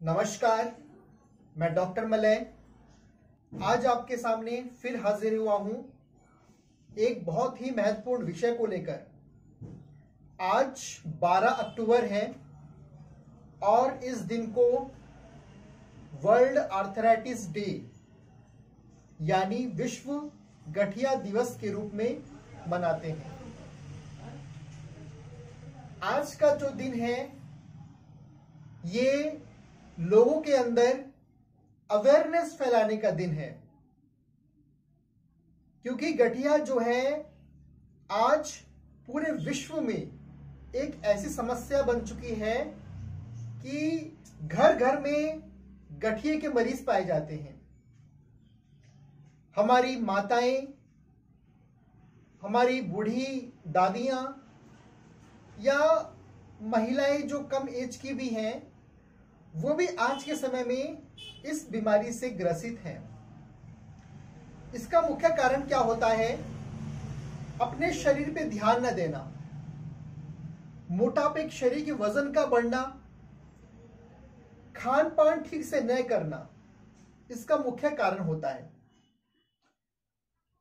नमस्कार, मैं doctor Malay आज आपके सामने फिर हाजिर हुआ हूं एक बहुत ही महत्वपूर्ण विषय को लेकर। आज 12 अक्टूबर है और इस दिन को वर्ल्ड आर्थराइटिस डे यानी विश्व गठिया दिवस के रूप में मनाते हैं। आज का जो दिन है ये लोगों के अंदर अवेयरनेस फैलाने का दिन है, क्योंकि गठिया जो है आज पूरे विश्व में एक ऐसी समस्या बन चुकी है कि घर घर में गठिए के मरीज पाए जाते हैं। हमारी माताएं, हमारी बूढ़ी दादियां या महिलाएं जो कम एज की भी हैं, वो भी आज के समय में इस बीमारी से ग्रसित हैं। इसका मुख्य कारण क्या होता है? अपने शरीर पे ध्यान न देना, मोटापे, शरीर के वजन का बढ़ना, खान पान ठीक से न करना, इसका मुख्य कारण होता है।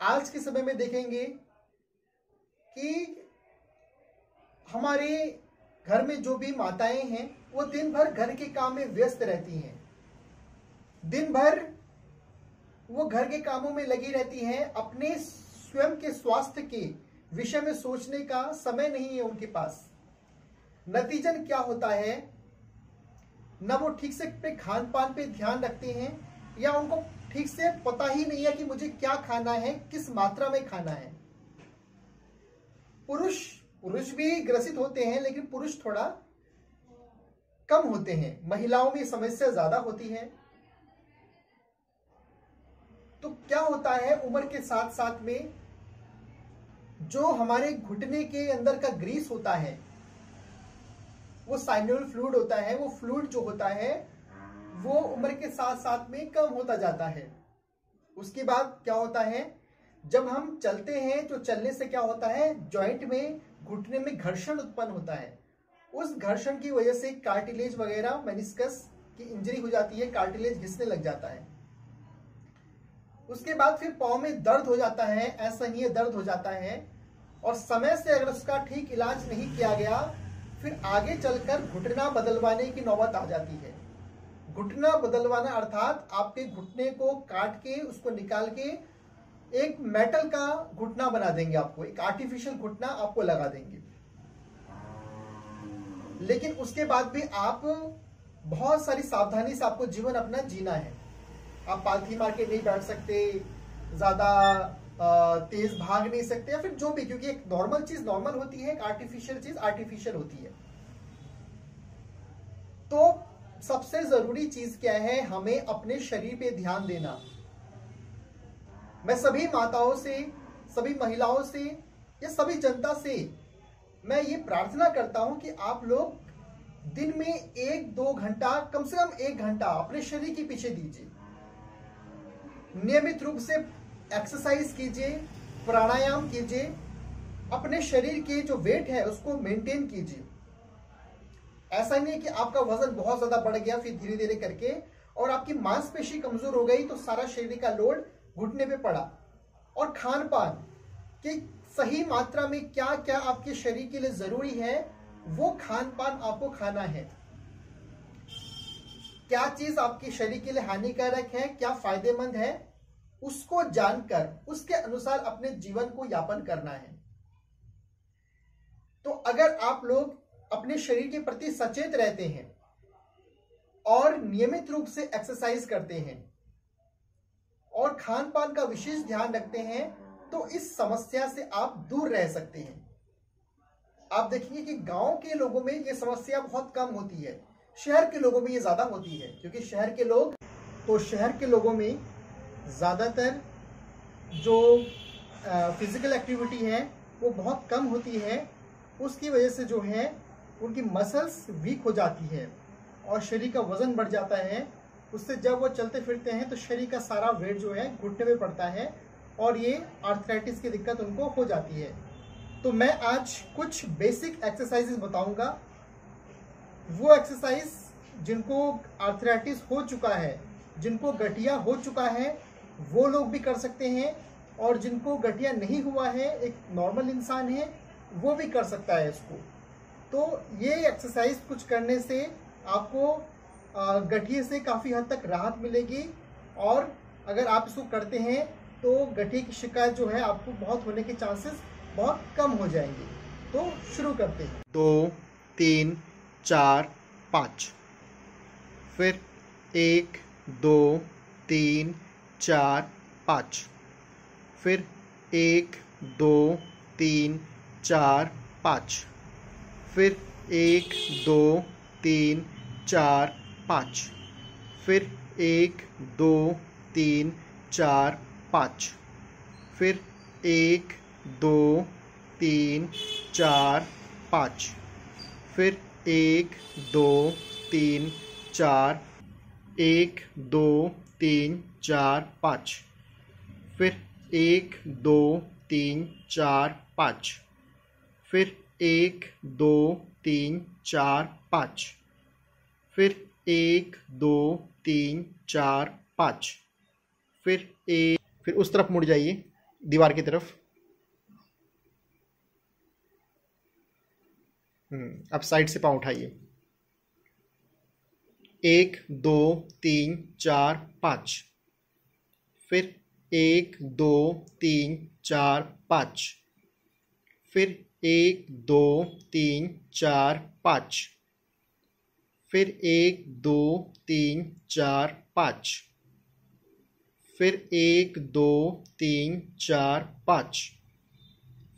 आज के समय में देखेंगे कि हमारे घर में जो भी माताएं हैं वो दिन भर घर के काम में व्यस्त रहती हैं, दिन भर वो घर के कामों में लगी रहती हैं। अपने स्वयं के स्वास्थ्य के विषय में सोचने का समय नहीं है उनके पास। नतीजन क्या होता है, न वो ठीक से अपने खान पान पे ध्यान रखते हैं या उनको ठीक से पता ही नहीं है कि मुझे क्या खाना है, किस मात्रा में खाना है। पुरुष भी ग्रसित होते हैं, लेकिन पुरुष थोड़ा कम होते हैं। महिलाओं में समस्या ज्यादा होती है। तो क्या होता है, उम्र के साथ साथ में जो हमारे घुटने के अंदर का ग्रीस होता है, वो साइनोवियल फ्लूइड होता है, वो फ्लूइड जो होता है वो उम्र के साथ साथ में कम होता जाता है। उसके बाद क्या होता है, जब हम चलते हैं तो चलने से क्या होता है, जॉइंट में, घुटने में घर्षण उत्पन्न होता है। उस घर्षण की वजह से कार्टिलेज वगैरह, मेनिस्कस की इंजरी हो जाती है, कार्टिलेज घिसने लग जाता है। उसके बाद फिर पांव में दर्द हो जाता है, असहनीय दर्द हो जाता है, और समय से अगर उसका ठीक इलाज नहीं किया गया फिर आगे चलकर घुटना बदलवाने की नौबत आ जाती है। घुटना बदलवाना अर्थात आपके घुटने को काट के, उसको निकाल के एक मेटल का घुटना बना देंगे, आपको एक आर्टिफिशियल घुटना आपको लगा देंगे। लेकिन उसके बाद भी आप बहुत सारी सावधानी से आपको जीवन अपना जीना है। आप पालथी मार के नहीं बैठ सकते, ज्यादा तेज भाग नहीं सकते, या फिर जो भी, क्योंकि एक नॉर्मल चीज नॉर्मल होती है, एक आर्टिफिशियल चीज आर्टिफिशियल होती है। तो सबसे जरूरी चीज क्या है, हमें अपने शरीर पे ध्यान देना। मैं सभी माताओं से, सभी महिलाओं से, या सभी जनता से मैं ये प्रार्थना करता हूं कि आप लोग दिन में 1-2 घंटा, कम से कम 1 घंटा अपने शरीर के पीछे दीजिए। नियमित रूप से एक्सरसाइज कीजिए, प्राणायाम कीजिए, अपने शरीर के जो वेट है उसको मेंटेन कीजिए। ऐसा नहीं कि आपका वजन बहुत ज्यादा बढ़ गया फिर धीरे धीरे करके और आपकी मांसपेशी कमजोर हो गई तो सारा शरीर का लोड घुटने पे पड़ा। और खान पान की सही मात्रा में क्या क्या आपके शरीर के लिए जरूरी है, वो खान पान आपको खाना है। क्या चीज आपके शरीर के लिए हानिकारक है, क्या फायदेमंद है, उसको जानकर उसके अनुसार अपने जीवन को यापन करना है। तो अगर आप लोग अपने शरीर के प्रति सचेत रहते हैं और नियमित रूप से एक्सरसाइज करते हैं और खान पान का विशेष ध्यान रखते हैं, तो इस समस्या से आप दूर रह सकते हैं। आप देखेंगे कि गांव के लोगों में ये समस्या बहुत कम होती है, शहर के लोगों में ये ज्यादा होती है, क्योंकि शहर के लोगों में ज्यादातर जो फिजिकल एक्टिविटी है वो बहुत कम होती है। उसकी वजह से जो है उनकी मसल्स वीक हो जाती है और शरीर का वजन बढ़ जाता है। उससे जब वो चलते फिरते हैं तो शरीर का सारा वेट जो है घुटने में पड़ता है और ये आर्थराइटिस की दिक्कत उनको हो जाती है। तो मैं आज कुछ बेसिक एक्सरसाइजेस बताऊंगा। वो एक्सरसाइज जिनको आर्थराइटिस हो चुका है, जिनको गठिया हो चुका है, वो लोग भी कर सकते हैं, और जिनको गठिया नहीं हुआ है, एक नॉर्मल इंसान है, वो भी कर सकता है इसको। तो ये एक्सरसाइज कुछ करने से आपको गठिए से काफ़ी हद तक राहत मिलेगी, और अगर आप इसको करते हैं तो गठिए की शिकायत जो है आपको बहुत होने के चांसेस बहुत कम हो जाएंगे। तो शुरू करते हैं। 2 3 4 5, फिर 1 2 3 4 5, फिर 1 2 3 4 5, फिर 1 2 3 4 5, फिर 1 2 3 4 5, फिर 1 2 3 4 5, फिर 1 2 3 4, 1 2 3 4 5, फिर 1 2 3 4 5, फिर 1 2 3 4 5, फिर 1 2 3 4 5, फिर उस तरफ मुड़ जाइए, दीवार की तरफ। अब साइड से पाँव उठाइए। 1 2 3 4 5, फिर 1 2 3 4 5, फिर 1 2 3 4 5, फिर 1 2 3 4 5, फिर 1 2 3 4 5,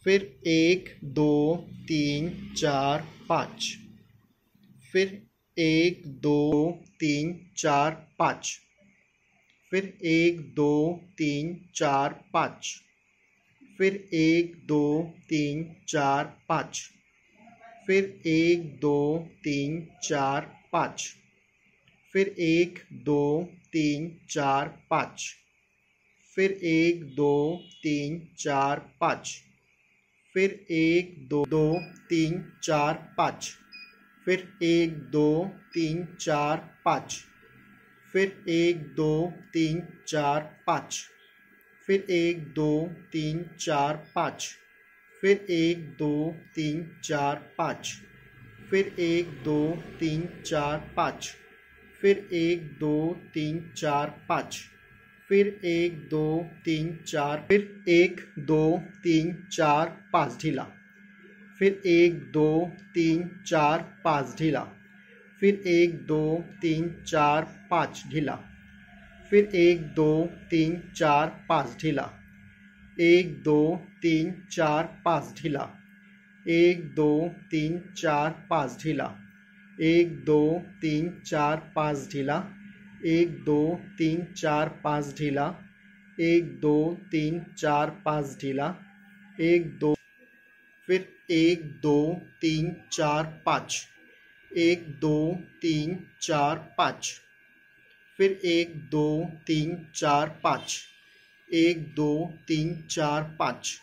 फिर 1 2 3 4 5, फिर 1 2 3 4 5, फिर 1 2 3 4 5, फिर 1 2 3 4 5, फिर 1 2 3 4 5, फिर 1 2 3 4 5, फिर 1 2 3 4 5, फिर 1 2 3 4 5, फिर 1 2 3 4 5, फिर 1 2 3 4 5, फिर 1 2 3 4 5, फिर 1 2 3 4 5, फिर 1 2 3 4 5, फिर 1 2 3 4 5, फिर 1 2 3 4, फिर 1 2 3 4 5 ढीला, फिर 1 2 3 4 5 ढीला, फिर 1 2 3 4 5 ढीला, फिर 1 2 3 4 5 ढीला, 1 2 3 4 5 ढीला, 1 2 3 4 5 ढीला, 1 2 3 4 5 ढीला, 1 2 3 4 5 ढीला, 1 2 3 4 5 ढीला, 1 2, फिर 1 2 3 4 5, 1 2 3 4 5, फिर 1 2 3 4 5, 1 2 3 4 5,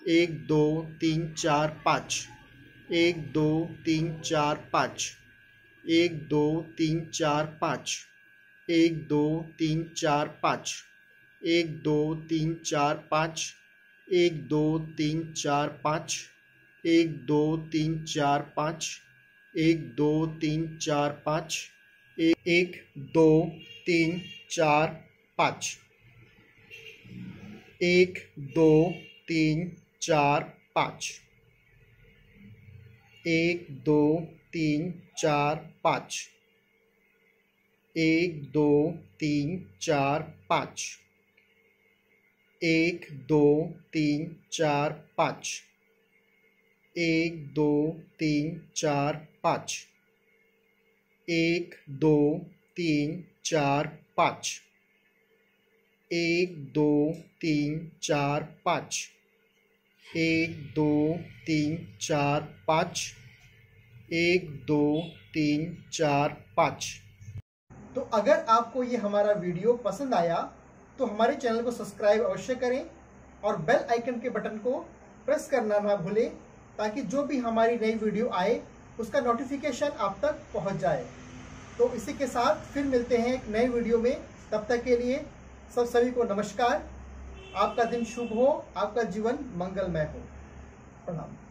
1 2 3 4 5, 1 2 3 4 5, 1 2 3 4 5, 1 2 3 4 5, 1 2 3 4 5, 1 2 3 4 5, 1 2 3 4 5, 1 2 3 4 5, 1 2 3 4 5, 1 2 3 4 5, 1 2 3 4 5, 1 2 3 4 5, 1 2 3 4 5, 1 2 3 4 5, 1 2 3 4 5, 1 2 3 4 5, 1 2 3 4 5, 1 2 3 4 5। तो अगर आपको ये हमारा वीडियो पसंद आया तो हमारे चैनल को सब्सक्राइब अवश्य करें और बेल आइकन के बटन को प्रेस करना ना भूलें, ताकि जो भी हमारी नई वीडियो आए उसका नोटिफिकेशन आप तक पहुंच जाए। तो इसी के साथ फिर मिलते हैं एक नए वीडियो में। तब तक के लिए सभी को नमस्कार। आपका दिन शुभ हो, आपका जीवन मंगलमय हो। प्रणाम।